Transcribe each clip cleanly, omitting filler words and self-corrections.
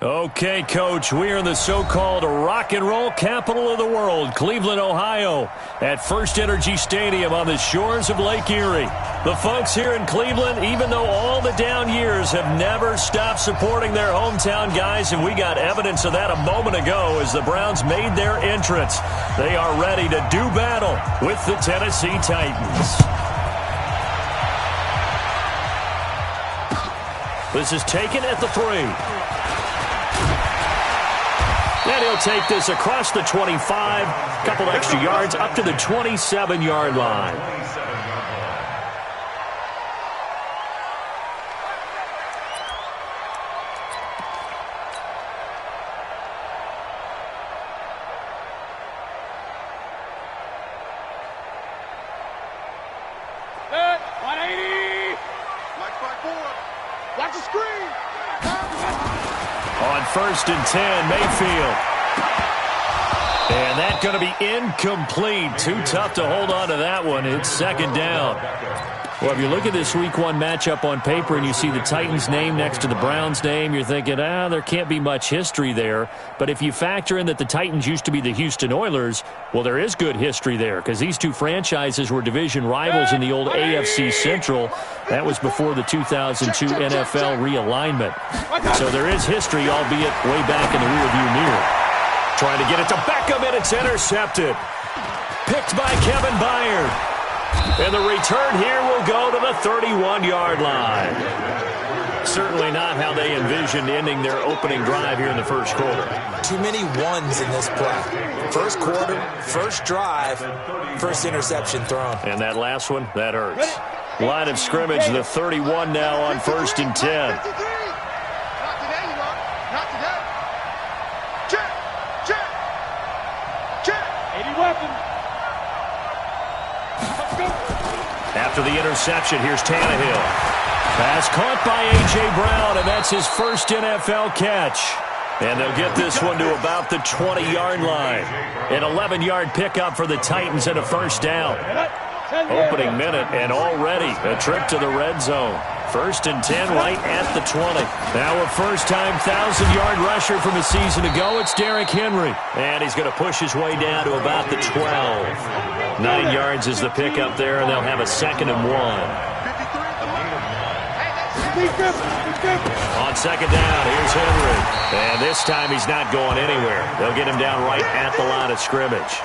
Okay, Coach, we are in the so-called rock and roll capital of the world, Cleveland, Ohio, at First Energy Stadium on the shores of Lake Erie. The folks here in Cleveland, even though all the down years, have never stopped supporting their hometown guys, and we got evidence of that a moment ago as the Browns made their entrance. They are ready to do battle with the Tennessee Titans. This is taken at the 3. And he'll take this across the 25, couple extra yards up to the 27-yard line. Set, 180. Watch back forward. Watch the screen. On 1st and 10, Mayfield. And that's going to be incomplete. Too tough to hold on to that one. It's 2nd down. Well, if you look at this Week 1 matchup on paper and you see the Titans' name next to the Browns' name, you're thinking, there can't be much history there. But if you factor in that the Titans used to be the Houston Oilers, well, there is good history there because these two franchises were division rivals in the old AFC Central. That was before the 2002 NFL realignment. So there is history, albeit way back in the rearview mirror. Trying to get it to Beckham, and it's intercepted. Picked by Kevin Byard. And the return here will go to the 31-yard line. Certainly not how they envisioned ending their opening drive here in the first quarter. Too many ones in this play. First quarter, first drive, first interception thrown. And that last one, that hurts. Line of scrimmage, the 31 now on 1st and 10. Not today, you are. Not today. Check. Check. Check. 80 weapons. After the interception, here's Tannehill. Pass caught by A.J. Brown, and that's his first NFL catch. And they'll get this one to about the 20-yard line. An 11-yard pickup for the Titans and a first down. Opening minute, and already a trip to the red zone. 1st and 10 right at the 20. Now a first-time 1,000-yard rusher from a season ago. It's Derrick Henry. And he's going to push his way down to about the 12. 9 yards is the pickup there, and they'll have a 2nd and 1. On 2nd down, here's Henry. And this time he's not going anywhere. They'll get him down right at the line of scrimmage.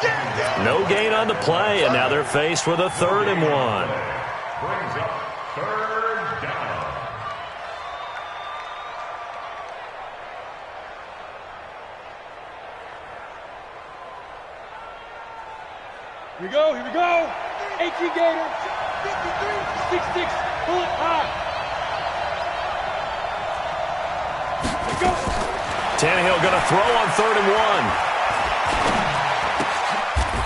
No gain on the play, and now they're faced with a 3rd and 1. Here we go, here we go. 18 Gators. 6-6, pull it high. Let's go. Tannehill going to throw on 3rd and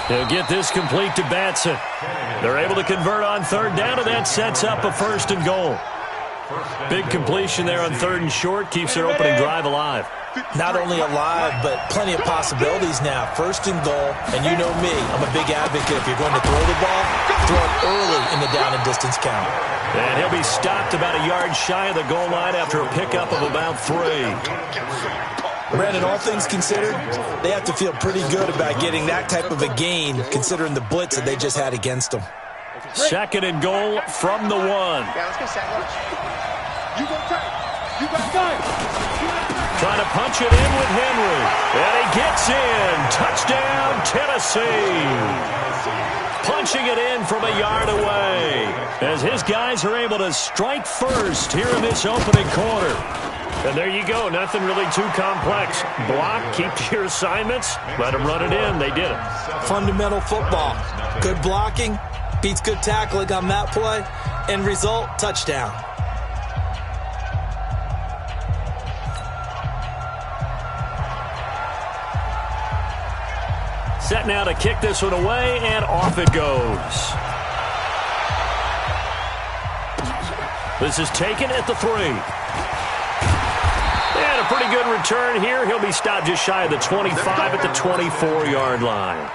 1. He'll get this complete to Batson. They're able to convert on 3rd down, and that sets up a 1st and goal. Big completion there on 3rd and short, keeps their opening drive alive. Not only alive, but plenty of possibilities now. 1st and goal, and you know me, I'm a big advocate. If you're going to throw the ball, throw it early in the down and distance count. And he'll be stopped about a yard shy of the goal line after a pickup of about 3. Brandon, all things considered, they have to feel pretty good about getting that type of a gain, considering the blitz that they just had against them. 2nd and goal from the 1. Yeah, let's go, Sam. You go tight. You got guys. Trying to punch it in with Henry. And he gets in. Touchdown, Tennessee. Punching it in from a yard away as his guys are able to strike first here in this opening quarter. And there you go. Nothing really too complex. Block, keep to your assignments, let them run it in. They did it. Fundamental football. Good blocking beats good tackling on that play. End result, touchdown. Set now to kick this one away, and off it goes. This is taken at the 3. And a pretty good return here. He'll be stopped just shy of the 25 at the 24-yard line.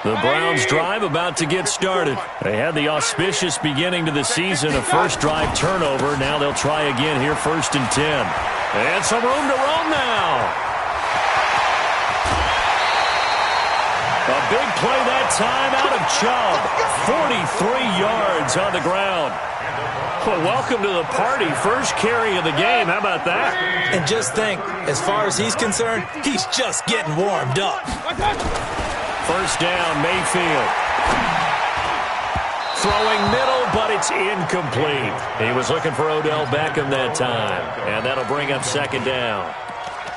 The Browns drive about to get started. They had the auspicious beginning to the season, a first drive turnover. Now they'll try again here, 1st and 10. And some room to roam now. A big play that time out of Chubb. 43 yards on the ground. Well, welcome to the party. First carry of the game. How about that? And just think, as far as he's concerned, he's just getting warmed up. First down, Mayfield. Throwing middle, but it's incomplete. He was looking for Odell Beckham that time, and that'll bring up 2nd down.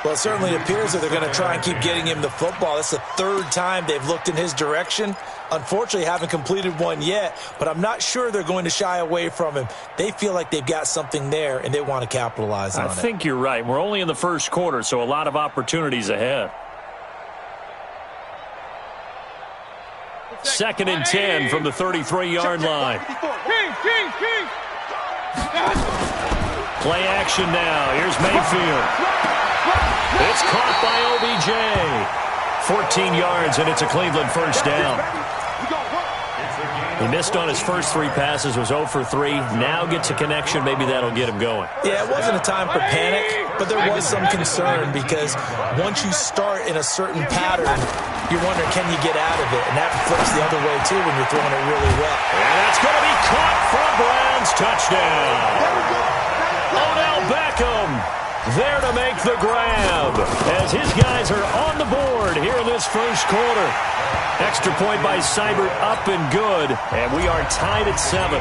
Well, it certainly appears that they're going to try and keep getting him the football. That's the 3rd time they've looked in his direction. Unfortunately, haven't completed one yet, but I'm not sure they're going to shy away from him. They feel like they've got something there, and they want to capitalize on it. I think you're right. We're only in the first quarter, so a lot of opportunities ahead. 2nd and 10 from the 33-yard line. Play action now. Here's Mayfield. It's caught by OBJ. 14 yards, and it's a Cleveland first down. He missed on his first 3 passes, was 0 for 3. Now gets a connection. Maybe that'll get him going. Yeah, it wasn't a time for panic, but there was some concern because once you start in a certain pattern, you're wondering, can you get out of it? And that flips the other way, too, when you're throwing it really well. And that's going to be caught for a Browns touchdown. Odell Beckham there to make the grab as his guys are on the board here in this first quarter. Extra point by Seibert, up and good, and we are tied at 7.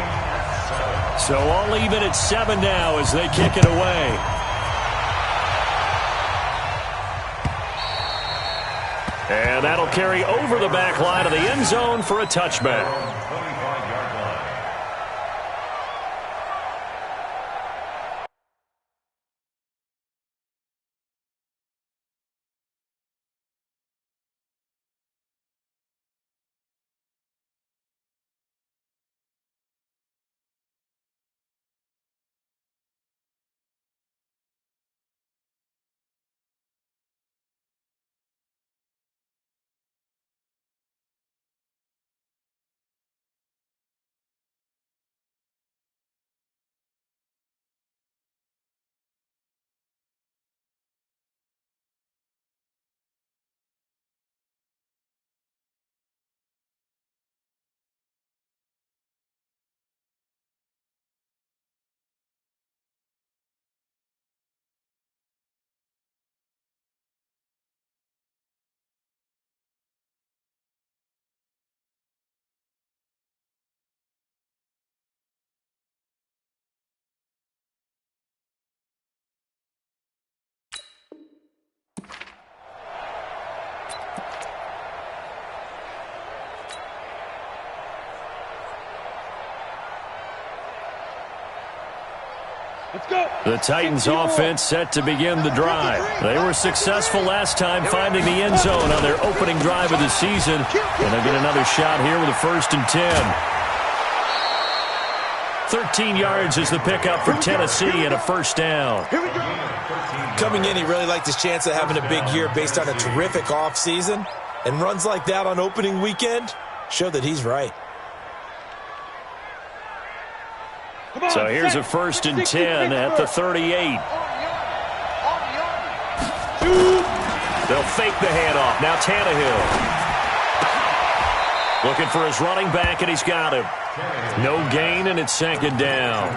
So all even at 7 now as they kick it away. And that'll carry over the back line of the end zone for a touchback. Let's go. The Titans offense set to begin the drive. They were successful last time finding the end zone on their opening drive of the season. And they'll get another shot here with a 1st and 10. 13 yards is the pickup for Tennessee and a first down. Coming in, he really liked his chance of having a big year based on a terrific offseason. And runs like that on opening weekend show that he's right. So here's a 1st and 10 at the 38. They'll fake the handoff. Now Tannehill. Looking for his running back, and he's got him. No gain, and it's 2nd down.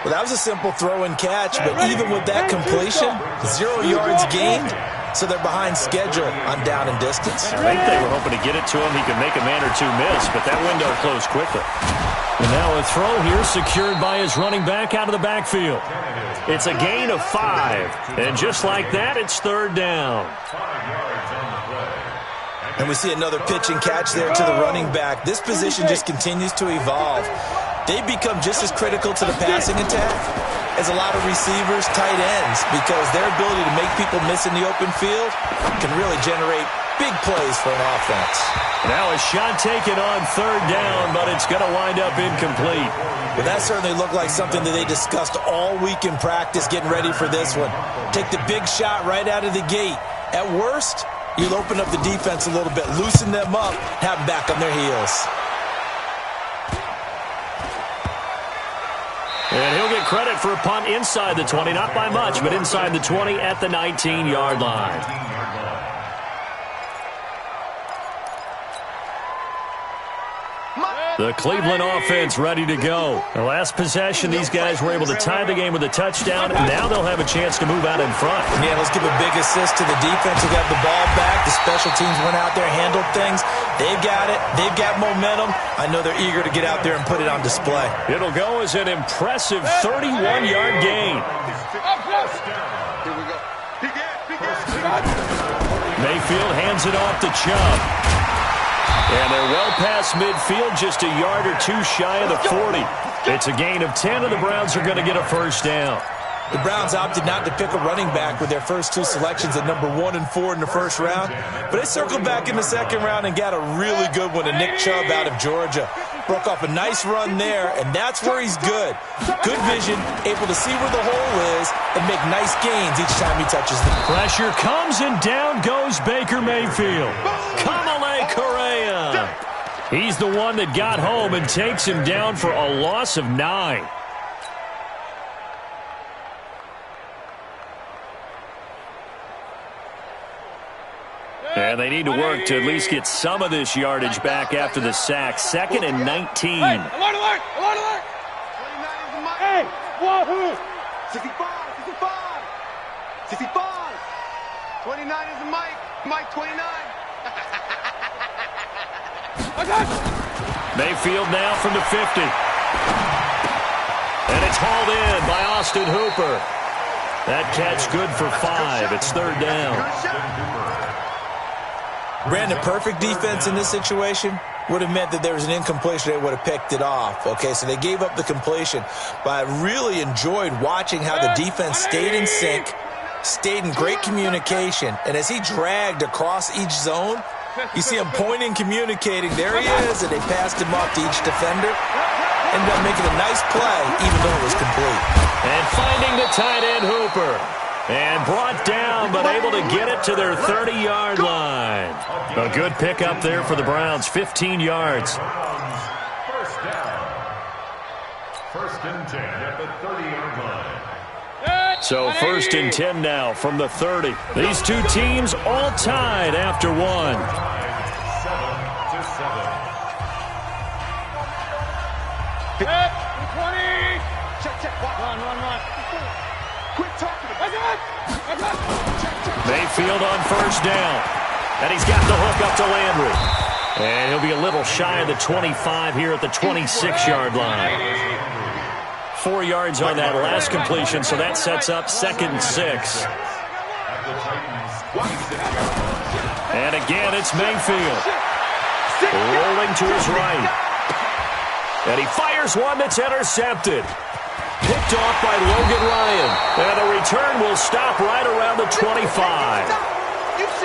Well, that was a simple throw and catch, but even with that completion, 0 yards gained, so they're behind schedule on down and distance. I think they were hoping to get it to him. He could make a man or two miss, but that window closed quickly. And now a throw here secured by his running back out of the backfield. It's a gain of 5. And just like that, it's 3rd down. And we see another pitch and catch there to the running back. This position just continues to evolve. They become just as critical to the passing attack as a lot of receivers, tight ends, because their ability to make people miss in the open field can really generate big plays for an offense. Now a shot taken on 3rd down, but it's going to wind up incomplete. Well, that certainly looked like something that they discussed all week in practice getting ready for this one. Take the big shot right out of the gate. At worst, You'll open up the defense a little bit, loosen them up, have them back on their heels. And he'll get credit for a punt inside the 20, not by much, but inside the 20 at the 19-yard line. The Cleveland offense ready to go. The last possession, these guys were able to tie the game with a touchdown. Now they'll have a chance to move out in front. Yeah, let's give a big assist to the defense who got the ball back. The special teams went out there, handled things. They've got it. They've got momentum. I know they're eager to get out there and put it on display. It'll go as an impressive 31-yard gain. Mayfield hands it off to Chubb. And they're well past midfield, just a yard or two shy of the 40. It's a gain of 10, and the Browns are going to get a first down. The Browns opted not to pick a running back with their first two selections at number 1 and 4 in the first round. But they circled back in the second round and got a really good one to Nick Chubb out of Georgia. Broke off a nice run there, and that's where he's good. Good vision, able to see where the hole is, and make nice gains each time he touches the pressure comes, and down goes Baker Mayfield. Kamale Correa. He's the one that got home and takes him down for a loss of 9. And they need to work to at least get some of this yardage back after the sack. 2nd and 19. Hey, alert! Hey, wahoo! 65. 29 is the Mike 29. Mayfield now from the 50. And it's hauled in by Austin Hooper. That catch good for 5. It's 3rd down. Brandon, perfect defense in this situation would have meant that there was an incompletion. They would have picked it off. Okay, so they gave up the completion. But I really enjoyed watching how the defense stayed in sync, stayed in great communication. And as he dragged across each zone, you see him pointing, communicating. There he is, and they passed him off to each defender. Ended up making a nice play, even though it was complete. And finding the tight end Hooper. And brought down, but able to get it to their 30-yard line. A good pickup there for the Browns, 15 yards. First down. 1st and 10 at the 30-yard line. So 1st and 10 now from the 30. These two teams all tied after 1. 7-7. Hey, 20. Check. Run. Quick talking. Mayfield on 1st down. And he's got the hook up to Landry. And he'll be a little shy of the 25 here at the 26-yard line. 4 yards on that last completion, so that sets up 2nd and 6. And again, it's Mayfield. Rolling to his right. And he fires one that's intercepted. Picked off by Logan Ryan. And the return will stop right around the 25.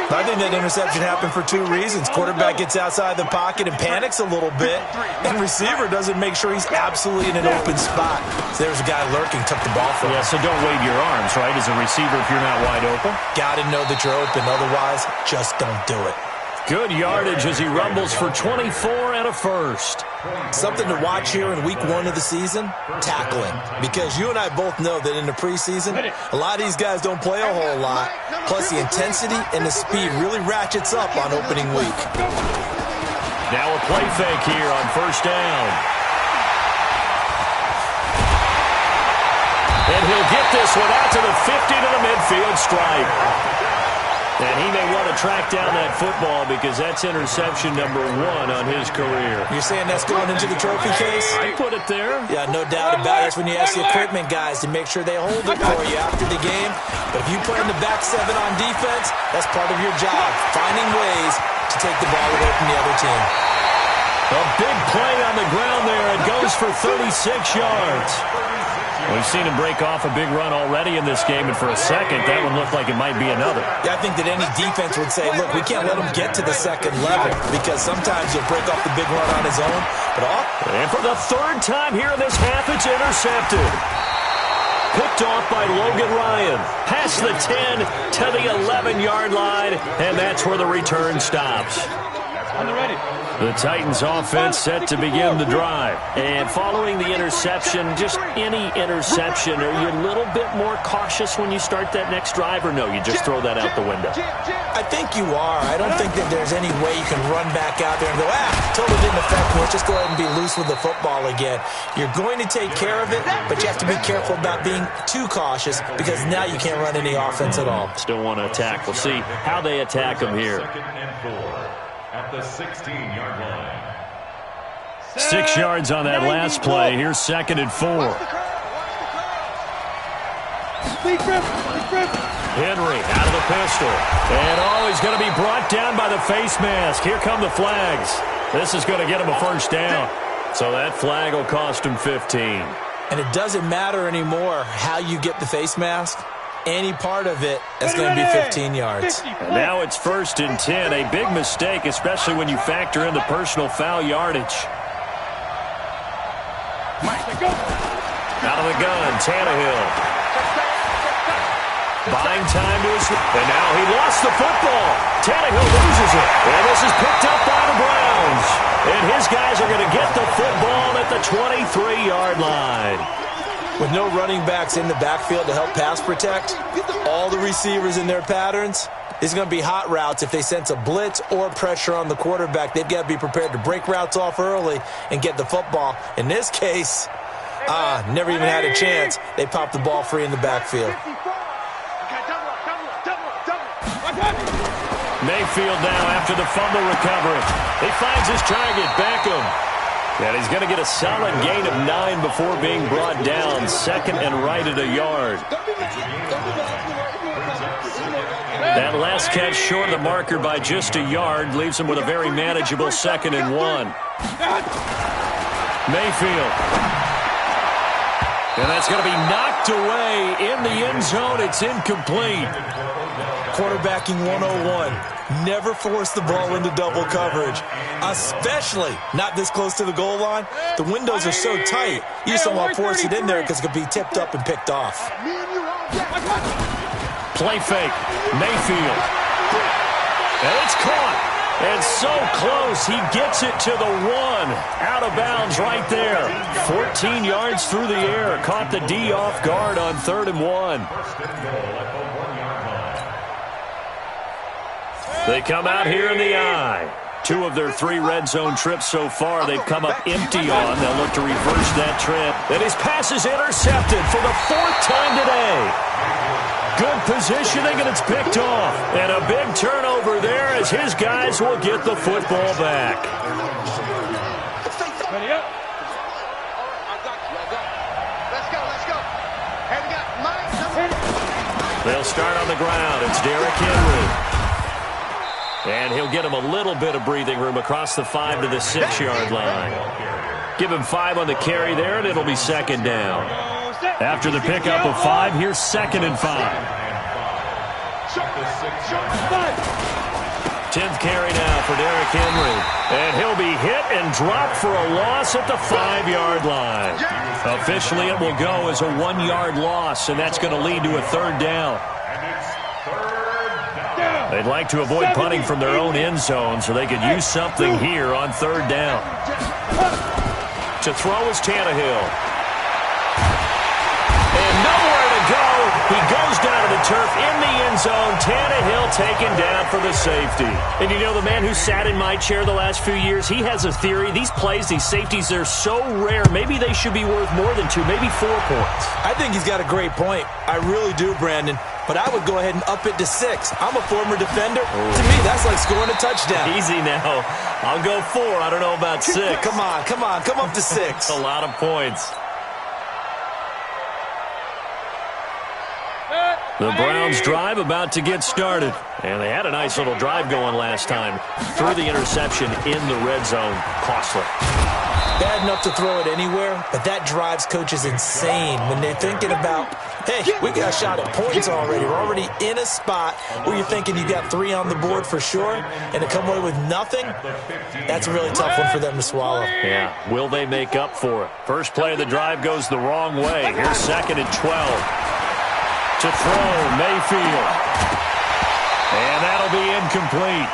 I think that interception happened for 2 reasons. Quarterback gets outside the pocket and panics a little bit. And receiver doesn't make sure he's absolutely in an open spot. So there's a guy lurking, took the ball from him. Yeah, so don't wave your arms, right, as a receiver if you're not wide open. Got to know that you're open. Otherwise, just don't do it. Good yardage as he rumbles for 24 and a first. Something to watch here in week 1 of the season, tackling. Because you and I both know that in the preseason, a lot of these guys don't play a whole lot. Plus the intensity and the speed really ratchets up on opening week. Now a play fake here on 1st down. And he'll get this one out to the 50 to the midfield stripe. And he may want to track down that football because that's interception number 1 on his career. You're saying that's going into the trophy case? I put it there. Yeah, no doubt about it. That's when you ask the equipment guys to make sure they hold it for you after the game. But if you play in the back 7 on defense, that's part of your job, finding ways to take the ball away from the other team. A big play on the ground there. It goes for 36 yards. We've seen him break off a big run already in this game, and for a second, that one looked like it might be another. Yeah, I think that any defense would say, look, we can't let him get to the second level because sometimes he'll break off the big run on his own. And for the 3rd time here in this half, it's intercepted. picked off by Logan Ryan. Past the 10 to the 11-yard line, and that's where the return stops. On the ready. The Titans offense set to begin the drive. And following the interception, just any interception, are you a little bit more cautious when you start that next drive, or no, you just throw that out the window? I think you are. I don't think that there's any way you can run back out there and go, totally didn't affect me. Let's just go ahead and be loose with the football again. You're going to take care of it, but you have to be careful about being too cautious because now you can't run any offense at all. Still want to attack. We'll see how they attack them here. At the 16-yard line. 6 yards on that last play. Here's 2nd and 4. Henry out of the pistol. And he's going to be brought down by the face mask. Here come the flags. This is going to get him a first down. So that flag will cost him 15. And it doesn't matter anymore how you get the face mask. Any part of it is going to be 15 yards. And now it's 1st and 10. A big mistake, especially when you factor in the personal foul yardage. Out of the gun, Tannehill. Buying time to his... And now he lost the football. Tannehill loses it. And this is picked up by the Browns. And his guys are going to get the football at the 23-yard line. With no running backs in the backfield to help pass protect, all the receivers in their patterns, it's going to be hot routes. If they sense a blitz or pressure on the quarterback, they've got to be prepared to break routes off early and get the football. In this case, never even had a chance. They popped the ball free in the backfield. Mayfield now after the fumble recovery. He finds his target, Beckham. And he's going to get a solid gain of 9 before being brought down. 2nd and right at a yard. That last catch short of the marker by just a yard leaves him with a very manageable 2nd and 1. Mayfield. And that's going to be knocked away in the end zone. It's incomplete. Quarterbacking 101. Never force the ball into double coverage, especially not this close to the goal line. The windows are so tight, you just don't want to force it in there because it could be tipped up and picked off. Play fake, Mayfield. And it's caught. And so close, he gets it to the 1. Out of bounds right there. 14 yards through the air. Caught the D off guard on 3rd and 1. They come out here in the eye. 2 of their 3 red zone trips so far they've come up empty on. They'll look to reverse that trip. And his pass is intercepted for the 4th time today. Good positioning, and it's picked off. And a big turnover there as his guys will get the football back. Ready up. Let's go. Hey, we got Mike. They'll start on the ground. It's Derrick Henry. And he'll get him a little bit of breathing room across the 5 to the 6-yard line. Give him 5 on the carry there, and it'll be 2nd down. After the pickup of 5, here's 2nd and 5. 10th carry now for Derrick Henry. And he'll be hit and dropped for a loss at the 5-yard line. Officially, it will go as a 1-yard loss, and that's going to lead to a 3rd down. They'd like to avoid punting from their own end zone so they could use something here on 3rd down. To throw is Tannehill. And nowhere to go. He goes down to the turf in the end zone. Tannehill taken down for the safety. And you know, the man who sat in my chair the last few years, he has a theory. These plays, these safeties, they're so rare. Maybe they should be worth more than 2, maybe 4 points. I think he's got a great point. I really do, Brandon. But I would go ahead and up it to 6. I'm a former defender. To me, that's like scoring a touchdown. Easy now. I'll go 4. I don't know about 6. Come on. Come up to 6. A lot of points. The Browns drive about to get started. And they had a nice little drive going last time. Threw the interception in the red zone. Costly. Bad enough to throw it anywhere, but that drives coaches insane when they're thinking about Hey, we got a shot at points already. We're already in a spot where you're thinking you got 3 on the board for sure, and to come away with nothing, that's a really tough one for them to swallow. Yeah, will they make up for it? First play of the drive goes the wrong way. Here's 2nd and 12. To throw, Mayfield. And that'll be incomplete.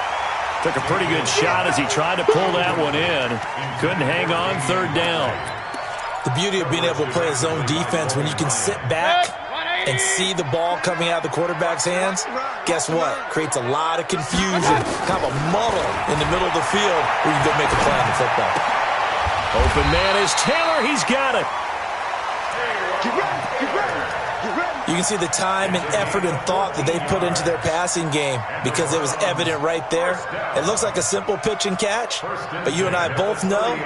Took a pretty good shot as he tried to pull that one in. Couldn't hang on, 3rd down. The beauty of being able to play a zone defense when you can sit back and see the ball coming out of the quarterback's hands, guess what? Creates a lot of confusion, kind of a muddle in the middle of the field where you can go make a play on the football. Open man is Taylor. He's got it. You can see the time and effort and thought that they put into their passing game because it was evident right there. It looks like a simple pitch and catch, but you and I both know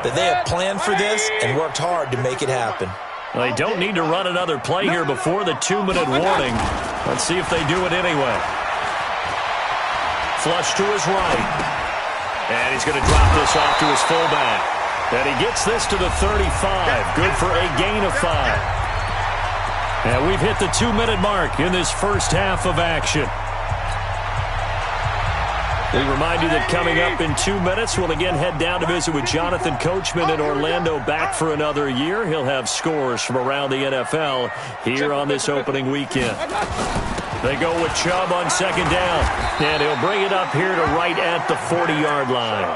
that they have planned for this and worked hard to make it happen. Well, they don't need to run another play here before the 2-minute warning. Let's see if they do it anyway. Flush to his right. And he's going to drop this off to his fullback. And he gets this to the 35. Good for a gain of 5. And we've hit the 2-minute mark in this first half of action. We remind you that coming up in 2 minutes, we'll again head down to visit with Jonathan Coachman in Orlando, back for another year. He'll have scores from around the NFL here on this opening weekend. They go with Chubb on 2nd down, and he'll bring it up here to right at the 40-yard line.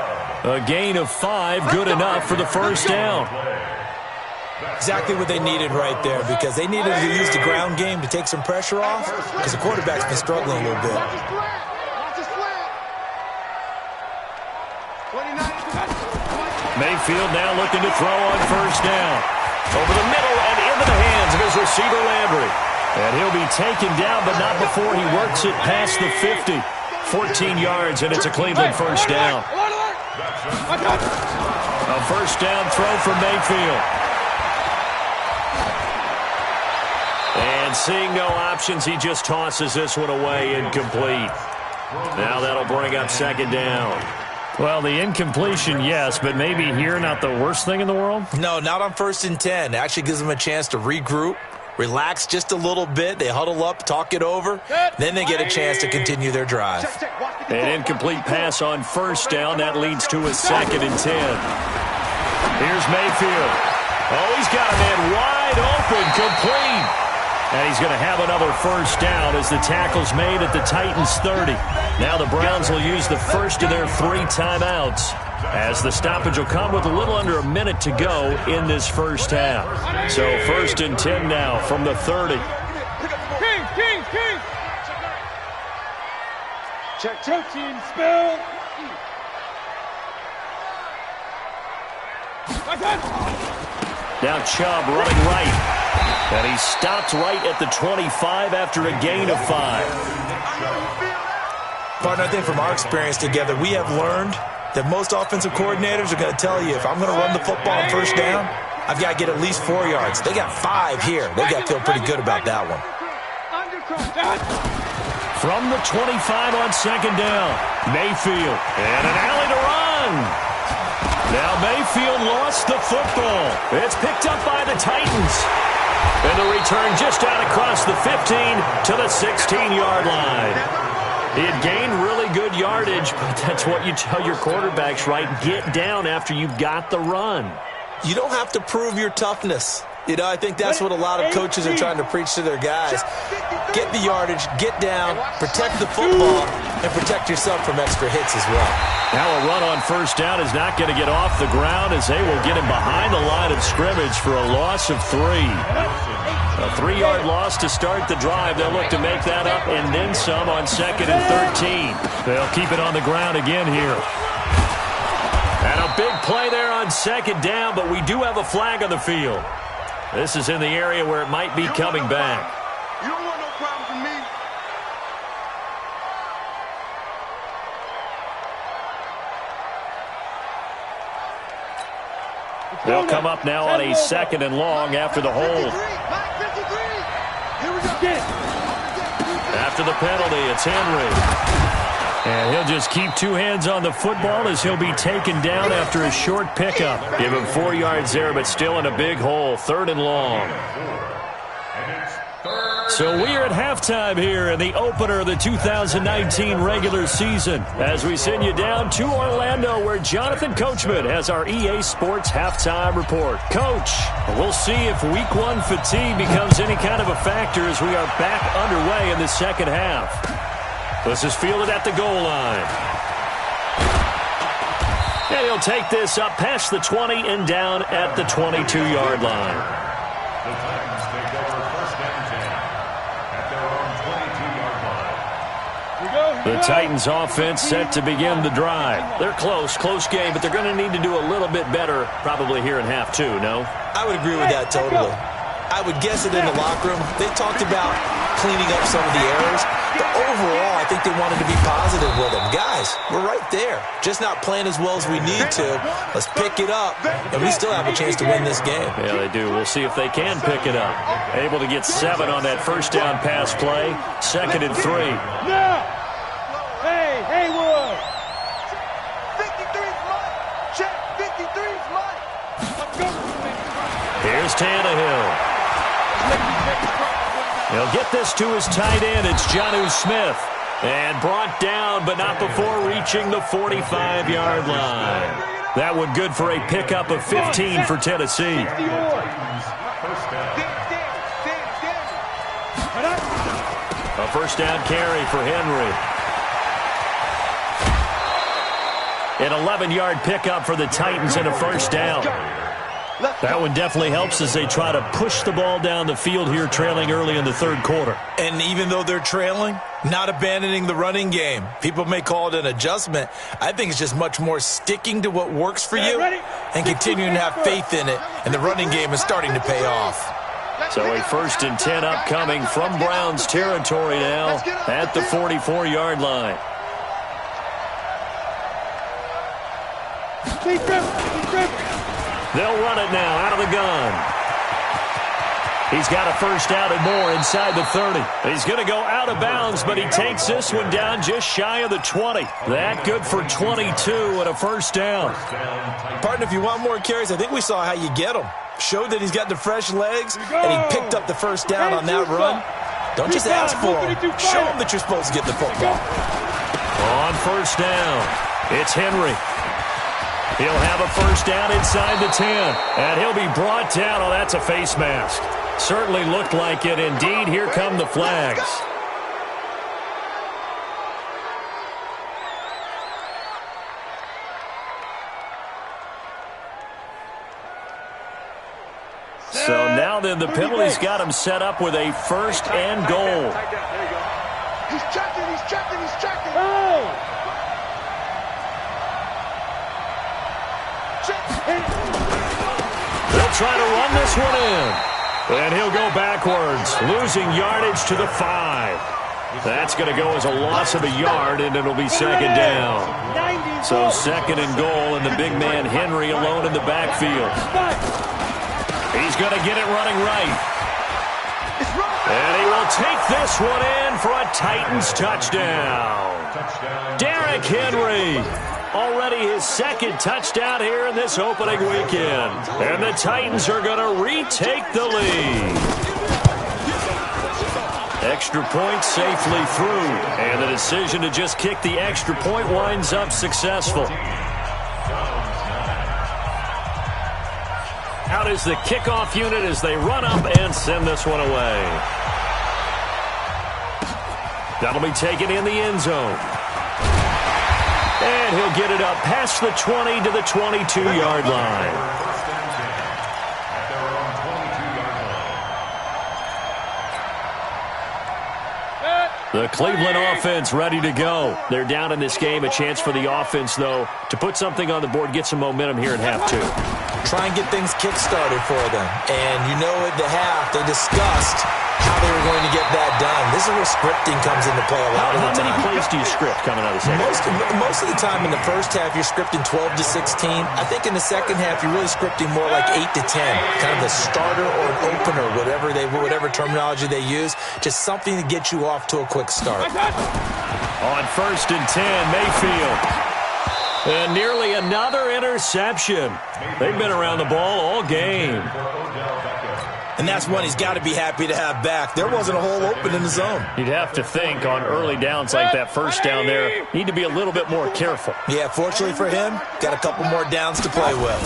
A gain of 5, good enough for the first down. Exactly what they needed right there, because they needed to use the ground game to take some pressure off, because the quarterback's been struggling a little bit. Mayfield now looking to throw on 1st down. Over the middle and into the hands of his receiver Landry. And he'll be taken down, but not before he works it past the 50. 14 yards, and it's a Cleveland 1st down. A 1st down throw from Mayfield. And seeing no options, he just tosses this one away, incomplete. Now that'll bring up 2nd down. Well, the incompletion, yes, but maybe here not the worst thing in the world? No, not on 1st and 10. It actually gives them a chance to regroup, relax just a little bit. They huddle up, talk it over. Then they get a chance to continue their drive. An incomplete pass on 1st down. That leads to a 2nd and 10. Here's Mayfield. Oh, he's got a man wide open, complete. And he's going to have another 1st down as the tackle's made at the Titans' 30. Now the Browns will use the first of their 3 timeouts, as the stoppage will come with a little under a minute to go in this first half. So 1st and 10 now from the 30. King. Check team, spell. Now Chubb running right. And he stopped right at the 25 after a gain of 5. Partner, I think from our experience together, we have learned that most offensive coordinators are going to tell you, if I'm going to run the football on 1st down, I've got to get at least 4 yards. They got 5 here. They got to feel pretty good about that one. From the 25 on 2nd down, Mayfield. And an alley to run. Now Mayfield lost the football. It's picked up by the Titans. And the return just out across the 15 to the 16-yard line. He had gained really good yardage, but that's what you tell your quarterbacks, right? Get down after you've got the run. You don't have to prove your toughness. You know, I think that's what a lot of coaches are trying to preach to their guys. Get the yardage, get down, protect the football, and protect yourself from extra hits as well. Now a run on 1st down is not going to get off the ground, as they will get him behind the line of scrimmage for a loss of 3. A 3-yard loss to start the drive. They'll look to make that up and then some on 2nd and 13. They'll keep it on the ground again here. And a big play there on 2nd down, but we do have a flag on the field. This is in the area where it might be coming back. You don't want no problem from me. They'll come up now on a 2nd and long after the hold. After the penalty, it's Henry. And he'll just keep 2 hands on the football as he'll be taken down after a short pickup. Give him 4 yards there, but still in a big hole. 3rd and long. So we are at halftime here in the opener of the 2019 regular season as we send you down to Orlando where Jonathan Coachman has our EA Sports halftime report. Coach, we'll see if week one fatigue becomes any kind of a factor as we are back underway in the second half. This is fielded at the goal line. And he'll take this up past the 20 and down at the 22-yard line. The Titans offense set to begin the drive. They're close game, but they're going to need to do a little bit better probably here in half two, no? I would agree with that totally. I would guess it in the locker room. They talked about cleaning up some of the errors, but overall I think they wanted to be positive with them. Guys, we're right there. Just not playing as well as we need to. Let's pick it up, and we still have a chance to win this game. Yeah, they do. We'll see if they can pick it up. Able to get 7 on that first down pass play. 2nd and 3. Now! Hey, Haywood! 53's mine! Check! 53's mine! Let's go! Here's Tannehill. He'll get this to his tight end. It's Jonnu Smith. And brought down, but not before reaching the 45-yard line. That one good for a pickup of 15 for Tennessee. A first down carry for Henry. An 11-yard pickup for the Titans and a first down. That one definitely helps as they try to push the ball down the field here, trailing early in the third quarter. And even though they're trailing, not abandoning the running game. People may call it an adjustment. I think it's just much more sticking to what works for you and continuing to have faith in it. And the running game is starting to pay off. So a 1st and 10 upcoming from Browns territory now at the 44-yard line. They'll run it now out of the gun. He's got a first down and more inside the 30. He's going to go out of bounds, but he takes this one down just shy of the 20. That good for 22 and a first down. Partner, if you want more carries, I think we saw how you get them. Showed that he's got the fresh legs, and he picked up the first down on that run. Don't just ask for him. Show him that you're supposed to get the football. On first down, it's Henry. He'll have a first down inside the 10, and he'll be brought down. Oh, that's a face mask. Certainly looked like it. Indeed, here come the flags. So now then the penalty's got him set up with a 1st and goal. He's checking! Oh! They'll try to run this one in. And he'll go backwards, losing yardage to the 5. That's going to go as a loss of a yard, and it'll be 2nd down. So 2nd and goal, and the big man Henry alone in the backfield. He's going to get it running right. And he will take this one in for a Titans touchdown. Derrick Henry. Already his 2nd touchdown here in this opening weekend. And the Titans are going to retake the lead. Extra point safely through. And the decision to just kick the extra point winds up successful. Out is the kickoff unit as they run up and send this one away. That'll be taken in the end zone. And he'll get it up past the 20 to the 22-yard line. The Cleveland offense ready to go. They're down in this game. A chance for the offense, though, to put something on the board, get some momentum here in half two. Try and get things kick-started for them. And you know at the half, they discussed how they were going to get that done. This is where scripting comes into play a lot of the time. How many plays do you script coming out of the second half? Most of the time in the first half, you're scripting 12 to 16. I think in the second half, you're really scripting more like 8 to 10. Kind of a starter or an opener, whatever terminology they use. Just something to get you off to a quick start. On 1st and 10, Mayfield. And nearly another interception. They've been around the ball all game. And that's one he's got to be happy to have back. There wasn't a hole open in the zone. You'd have to think on early downs like that first down there, need to be a little bit more careful. Yeah, fortunately for him, got a couple more downs to play with.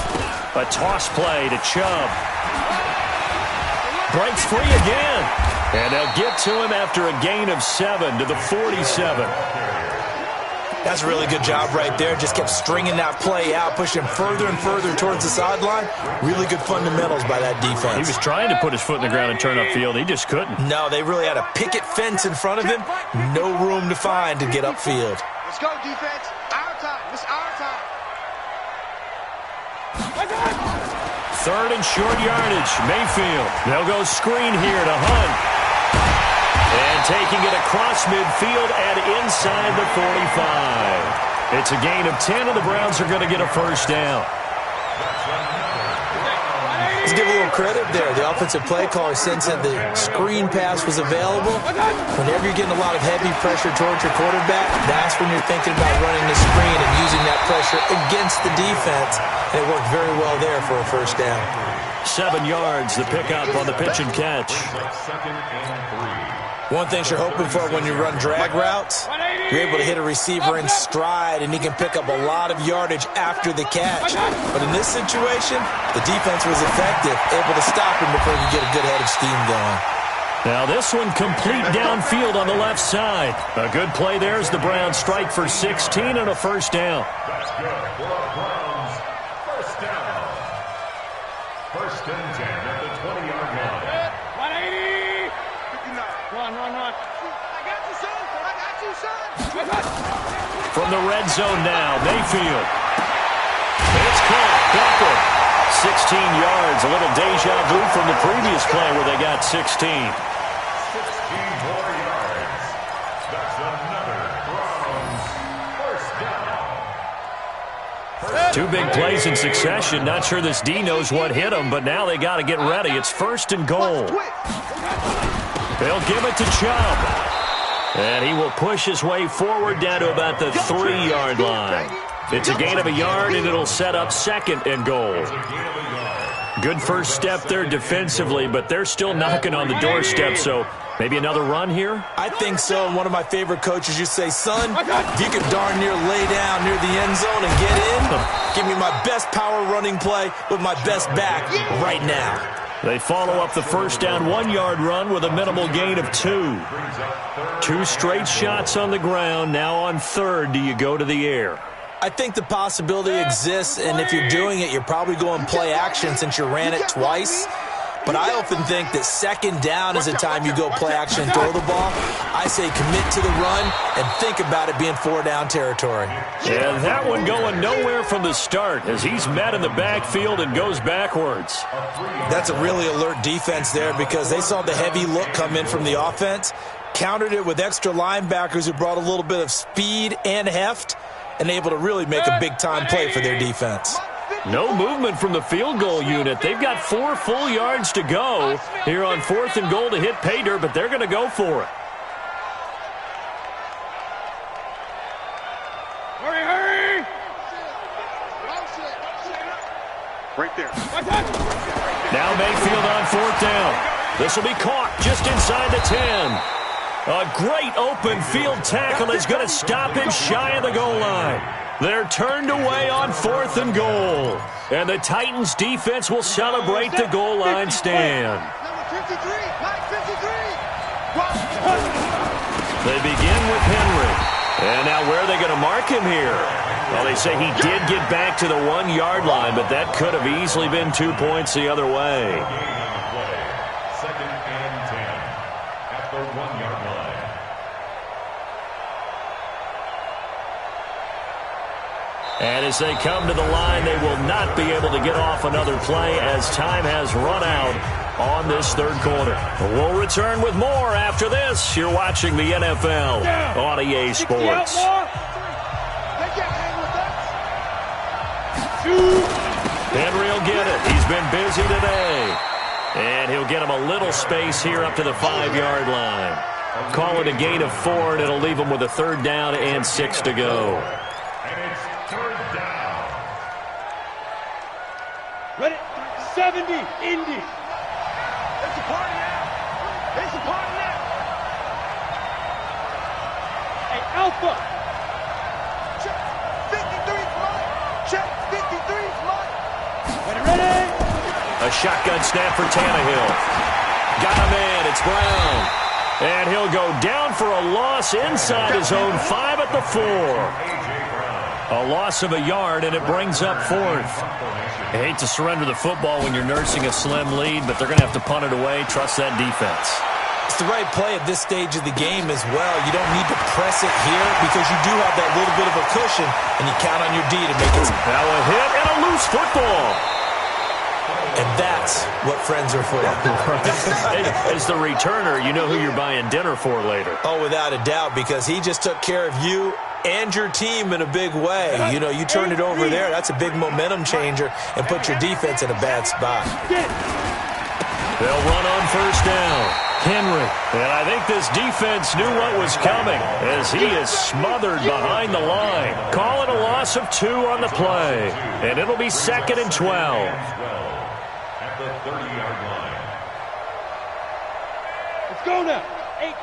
A toss play to Chubb. Breaks free again. And they'll get to him after a gain of 7 to the 47. That's a really good job right there. Just kept stringing that play out, pushing him further and further towards the sideline. Really good fundamentals by that defense. He was trying to put his foot in the ground and turn upfield. He just couldn't. No, they really had a picket fence in front of him. No room to find to get upfield. Let's go, defense. Our time. It's our time. Third and short yardage. Mayfield. They'll go screen here to Hunt. And taking it across midfield and inside the 45. It's a gain of 10, and the Browns are going to get a first down. Let's give a little credit there. The offensive play caller sensed that the screen pass was available. Whenever you're getting a lot of heavy pressure towards your quarterback, that's when you're thinking about running the screen and using that pressure against the defense. And it worked very well there for a first down. 7 yards, the pickup on the pitch and catch. One thing you're hoping for when you run drag routes, you're able to hit a receiver in stride, and he can pick up a lot of yardage after the catch. But in this situation, the defense was effective, able to stop him before he could get a good head of steam going. Now this one complete downfield on the left side. A good play there as the Browns strike for 16 and a first down. That's good for the Browns. First down. First and 10 at the 20-yard line. 180. Run. I got you, son. I got you, son. From the red zone now, Mayfield. It's caught. Backward. 16 yards. A little deja vu from the previous play where they got 16. 16 more yards. That's another Browns first down. Two big plays in succession. Not sure this D knows what hit him, but now they got to get ready. It's first and goal. They'll give it to Chubb. And he will push his way forward down to about the 3-yard line. It's a gain of a yard, and it'll set up second and goal. Good first step there defensively, but they're still knocking on the doorstep, so maybe another run here? I think so, and one of my favorite coaches used to say, son, if you can darn near lay down near the end zone and get in, give me my best power running play with my best back right now. They follow up the first down 1-yard run with a minimal gain of 2. 2 straight shots on the ground. Now on third, do you go to the air? I think the possibility exists, and if you're doing it, you're probably going play action since you ran it twice. But I often think that second down is the time you go play action and throw the ball. I say commit to the run and think about it being 4-down territory. Yeah, that one going nowhere from the start as he's met in the backfield and goes backwards. That's a really alert defense there because they saw the heavy look come in from the offense, countered it with extra linebackers who brought a little bit of speed and heft, and able to really make a big-time play for their defense. No movement from the field goal unit. They've got 4 full yards to go here on 4th and goal to hit pay dirt, but they're going to go for it. Hurry! Right there. Now Mayfield on 4th down. This will be caught just inside the 10. A great open field tackle is going to stop him shy of the goal line. They're turned away on 4th and goal. And the Titans defense will celebrate the goal line stand. Number 53. Mike 53. They begin with Henry. And now where are they going to mark him here? Well, they say he did get back to the 1-yard line, but that could have easily been 2 points the other way. Second and 10 at the 1-yard line. And as they come to the line, they will not be able to get off another play as time has run out on this third quarter. We'll return with more after this. You're watching the NFL on EA Sports. Henry will get it. He's been busy today. And he'll get him a little space here up to the 5-yard line. Call it a gain of 4, and it'll leave him with a 3rd down and 6 to go. And it's 3rd down. Ready? 70, Indy. It's a party now. It's a party now. Hey, Alpha. Check. 53's mine. Check. 53's mine. Ready? A shotgun snap for Tannehill. Got a man. It's Brown. And he'll go down for a loss inside his own 5 at the 4. A loss of a yard, and it brings up 4th. I hate to surrender the football when you're nursing a slim lead, but they're going to have to punt it away. Trust that defense. It's the right play at this stage of the game as well. You don't need to press it here because you do have that little bit of a cushion, and you count on your D to make it. Now a hit and a loose football. And that's what friends are for. Hey, as the returner, you know who you're buying dinner for later. Oh, without a doubt, because he just took care of you and your team in a big way. You know, you turn it over there, that's a big momentum changer, and put your defense in a bad spot. They'll run on first down. Henry. And I think this defense knew what was coming as he is smothered behind the line. Call it a loss of 2 on the play. And it'll be 2nd and 12. At the 30-yard line. Let's go now. 18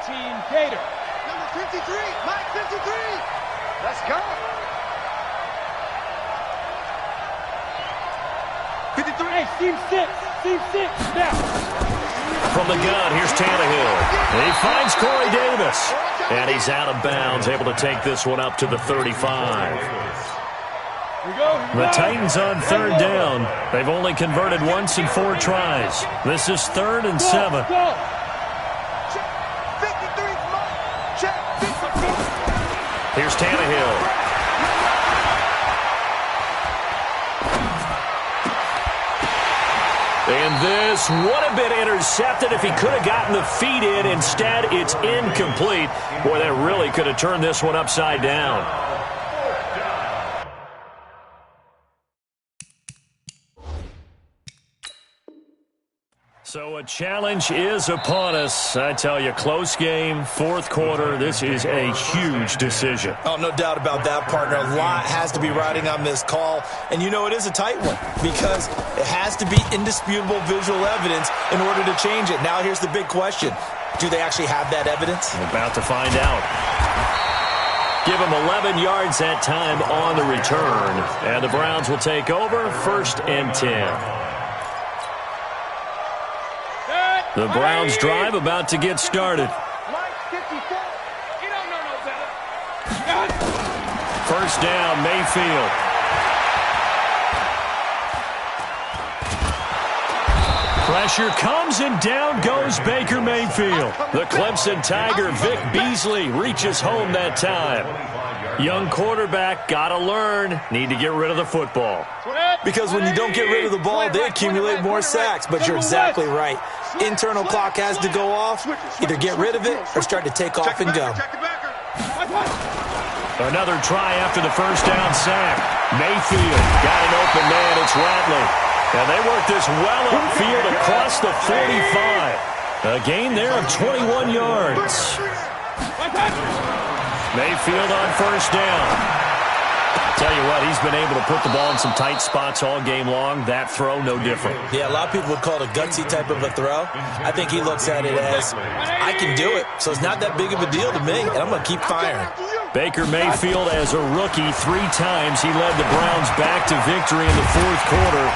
Gator. Number 53. Mike 53. Let's go. 53. Hey, seam 6. Seam 6. Now. From the gun, here's Tannehill. He finds Corey Davis. And he's out of bounds, able to take this one up to the 35. Here we go. The Titans on 3rd down. They've only converted once in 4 tries. This is 3rd and 7. Go. Check. 53's mine. Check. 53. Here's Tannehill. And this would have been intercepted if he could have gotten the feet in. Instead, it's incomplete. Boy, that really could have turned this one upside down. So a challenge is upon us. I tell you, close game, 4th quarter. This is a huge decision. Oh, no doubt about that, partner. A lot has to be riding on this call. And you know it is a tight one because it has to be indisputable visual evidence in order to change it. Now here's the big question. Do they actually have that evidence? We're about to find out. Give them 11 yards that time on the return. And the Browns will take over 1st and 10. The Browns drive about to get started. Mike 54. You don't know no better. 1st down, Mayfield. Pressure comes and down goes Baker Mayfield. The Clemson Tiger, Vic Beasley, reaches home that time. Young quarterback, gotta learn. Need to get rid of the football. Because when you don't get rid of the ball, they accumulate more sacks. But you're exactly right. Internal clock has to go off. Either get rid of it or start to take off and go. Another try after the 1st down sack. Mayfield got an open man. It's Rattler. And they work this well upfield across the 45. A gain there of 21 yards. Mayfield on 1st down. Tell you what, he's been able to put the ball in some tight spots all game long. That throw, no different. Yeah, a lot of people would call it a gutsy type of a throw. I think he looks at it as, I can do it, so it's not that big of a deal to me, and I'm going to keep firing. Baker Mayfield, as a rookie, 3 times he led the Browns back to victory in the 4th quarter.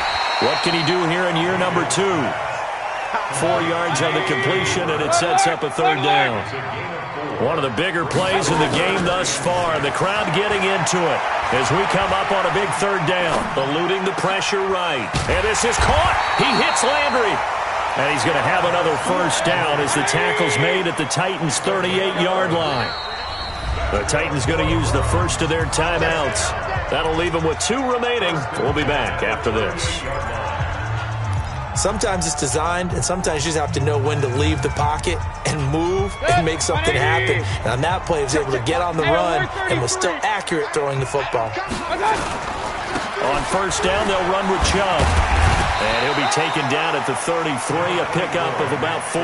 What can he do here in year number 2? 4 yards on the completion, and it sets up a 3rd down. One of the bigger plays in the game thus far. The crowd getting into it as we come up on a big 3rd down. Eluding the pressure right. And this is caught. He hits Landry. And he's going to have another 1st down as the tackle's made at the Titans' 38-yard line. The Titans going to use the first of their timeouts. That'll leave them with 2 remaining. We'll be back after this. Sometimes it's designed, and sometimes you just have to know when to leave the pocket and move and make something happen. And on that play, he was able to get on the run and was still accurate throwing the football. On 1st down, they'll run with Chubb. And he'll be taken down at the 33, a pickup of about 4.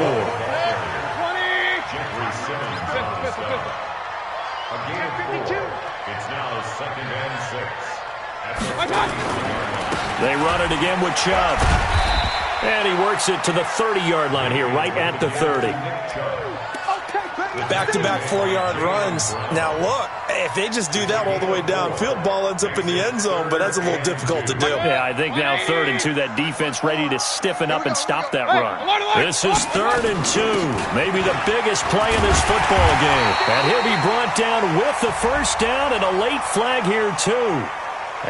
It's now 2nd and 6. They run it again with Chubb. And he works it to the 30-yard line here, right at the 30. Back-to-back 4-yard runs. Now, look, if they just do that all the way downfield, ball ends up in the end zone, but that's a little difficult to do. Yeah, I think now 3rd and 2, that defense ready to stiffen up and stop that run. This is 3rd and 2, maybe the biggest play in this football game. And he'll be brought down with the first down and a late flag here, too.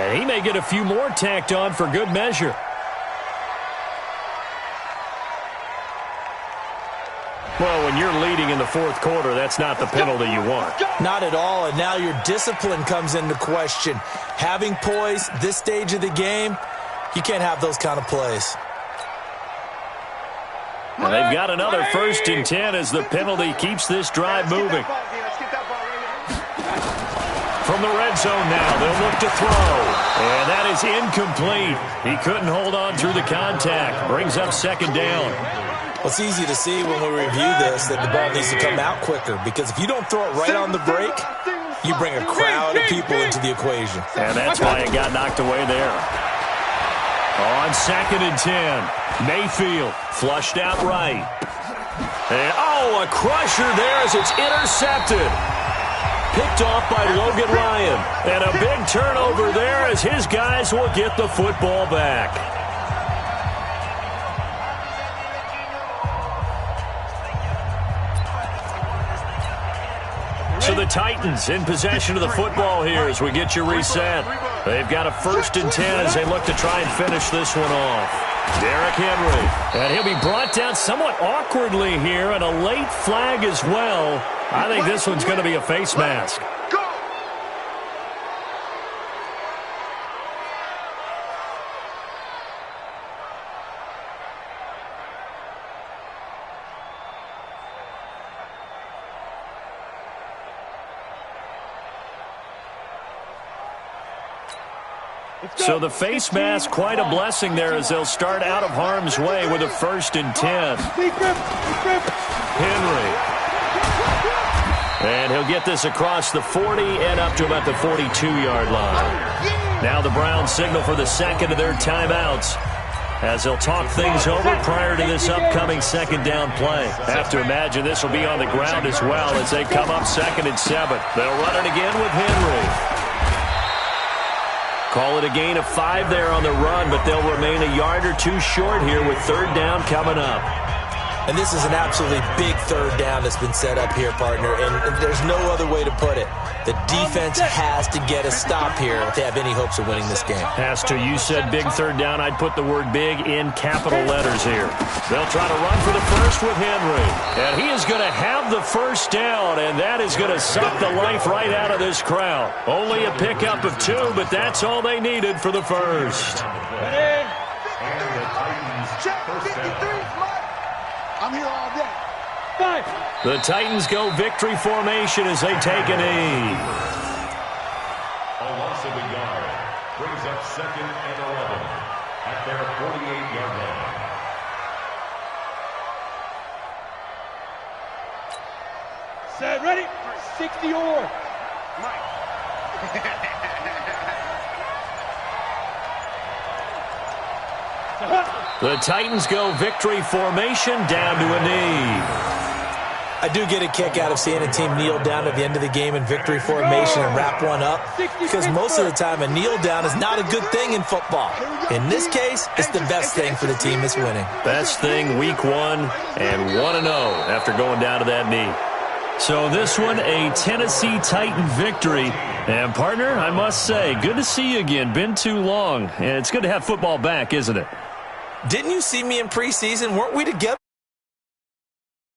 And he may get a few more tacked on for good measure. Well, when you're leading in the 4th quarter, that's not the penalty you want. Not at all, and now your discipline comes into question. Having poise this stage of the game, you can't have those kind of plays. And they've got another 1st and 10 as the penalty keeps this drive moving. From the red zone now, they'll look to throw. And that is incomplete. He couldn't hold on through the contact. Brings up 2nd down. Well, it's easy to see when we review this that the ball needs to come out quicker, because if you don't throw it right on the break, you bring a crowd of people into the equation. And that's why it got knocked away there. On 2nd and 10, Mayfield flushed out right. And, a crusher there as it's intercepted. Picked off by Logan Ryan. And a big turnover there as his guys will get the football back. So the Titans in possession of the football here as we get you reset. They've got a 1st and 10 as they look to try and finish this one off. Derrick Henry. And he'll be brought down somewhat awkwardly here, and a late flag as well. I think this one's going to be a face mask. So the face mask, quite a blessing there as they'll start out of harm's way with a 1st and 10. Henry. And he'll get this across the 40 and up to about the 42-yard line. Now the Browns signal for the 2nd of their timeouts as they'll talk things over prior to this upcoming 2nd down play. Have to imagine this will be on the ground as well as they come up 2nd and 7. They'll run it again with Henry. Call it a gain of 5 there on the run, but they'll remain a yard or 2 short here with 3rd down coming up. And this is an absolutely big 3rd down that's been set up here, partner, and there's no other way to put it. The defense has to get a stop here if they have any hopes of winning this game. Has to. You said big 3rd down. I'd put the word big in capital letters here. They'll try to run for the first with Henry. And he is going to have the 1st down, and that is going to suck the life right out of this crowd. Only a pickup of 2, but that's all they needed for the 1st. And the Titans first down. I'm here all day. The Titans go victory formation as they take a knee. A loss of a yard brings up 2nd and 11 at their 48-yard line. Set, ready? 60 or. The Titans go victory formation down to a knee. I do get a kick out of seeing a team kneel down at the end of the game in victory formation and wrap one up, because most of the time a kneel down is not a good thing in football. In this case, it's the best thing for the team that's winning. Best thing week 1 and 1-0 after going down to that knee. So this one, a Tennessee Titan victory. And partner, I must say, good to see you again. Been too long. And it's good to have football back, isn't it? Didn't you see me in preseason? Weren't we together?